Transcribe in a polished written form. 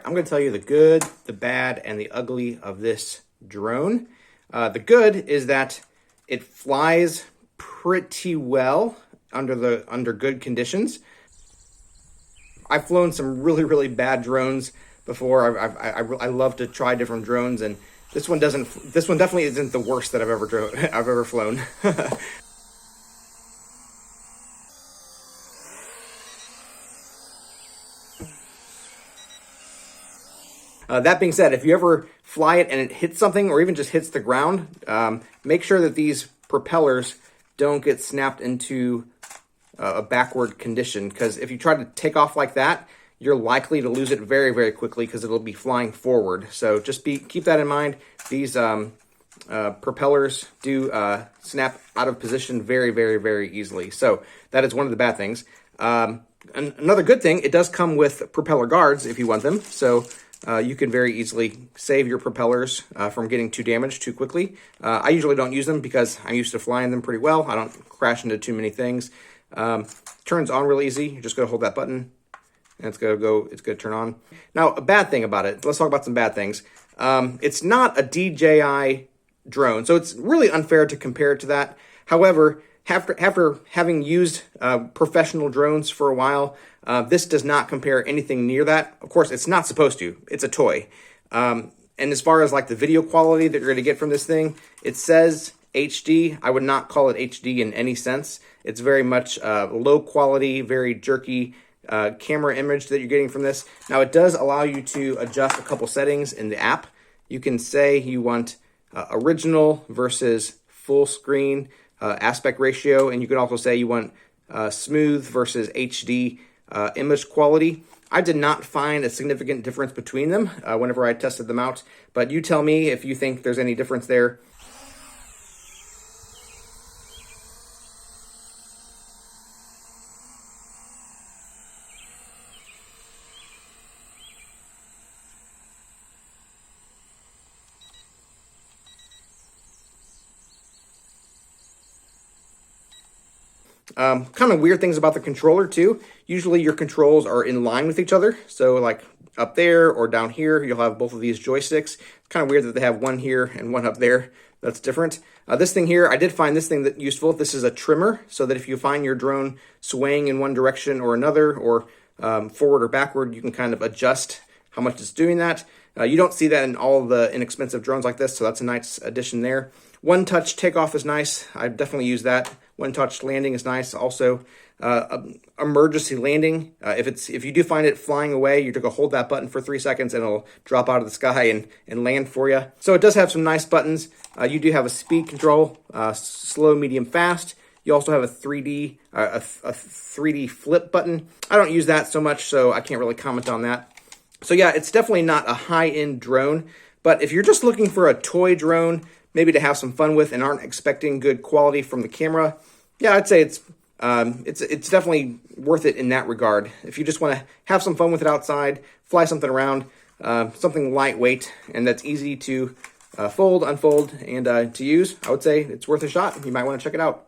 I'm going to tell you the good, the bad, and the ugly of this drone. The good is that it flies pretty well under good conditions. I've flown some really bad drones before. I love to try different drones, and this one definitely isn't the worst that I've ever flown. That being said, if you ever fly it and it hits something or even just hits the ground, make sure that these propellers don't get snapped into a backward condition, because if you try to take off like that, you're likely to lose it very quickly because it'll be flying forward. So just keep that in mind. These propellers do snap out of position very easily. So that is one of the bad things. Another good thing, it does come with propeller guards if you want them. So you can very easily save your propellers from getting too damaged too quickly. I usually don't use them because I'm used to flying them pretty well. I don't crash into too many things. Turns on real easy. You're just going to hold that button and it's going to turn on. Now, a bad thing about it, let's talk about some bad things. It's not a DJI drone, so it's really unfair to compare it to that. However, after having used professional drones for a while, this does not compare anything near that. Of course, it's not supposed to. It's a toy. And as far as like the video quality that you're going to get from this thing, it says HD. I would not call it HD in any sense. It's very much low quality, very jerky camera image that you're getting from this. Now, it does allow you to adjust a couple settings in the app. You can say you want original versus full screen aspect ratio, and you can also say you want smooth versus HD image quality. I did not find a significant difference between them whenever I tested them out, but you tell me if you think there's any difference there. Kind of weird things about the controller too. Usually your controls are in line with each other. So like up there or down here, you'll have both of these joysticks. It's kind of weird that they have one here and one up there. That's different. This thing here, I did find this thing that useful. This is a trimmer, so that if you find your drone swaying in one direction or another, or forward or backward, you can kind of adjust how much it's doing that. You don't see that in all the inexpensive drones like this, so that's a nice addition there. One-touch takeoff is nice. I definitely use that. One-touch landing is nice. Also, emergency landing. If you do find it flying away, you're going to hold that button for 3 seconds and it'll drop out of the sky and land for you. So it does have some nice buttons. You do have a speed control, slow, medium, fast. You also have a 3D flip button. I don't use that so much, so I can't really comment on that. So yeah, it's definitely not a high-end drone, but if you're just looking for a toy drone, maybe to have some fun with and aren't expecting good quality from the camera, yeah, I'd say it's definitely worth it in that regard. If you just want to have some fun with it outside, fly something around, something lightweight and that's easy to fold, unfold, and to use, I would say it's worth a shot. You might want to check it out.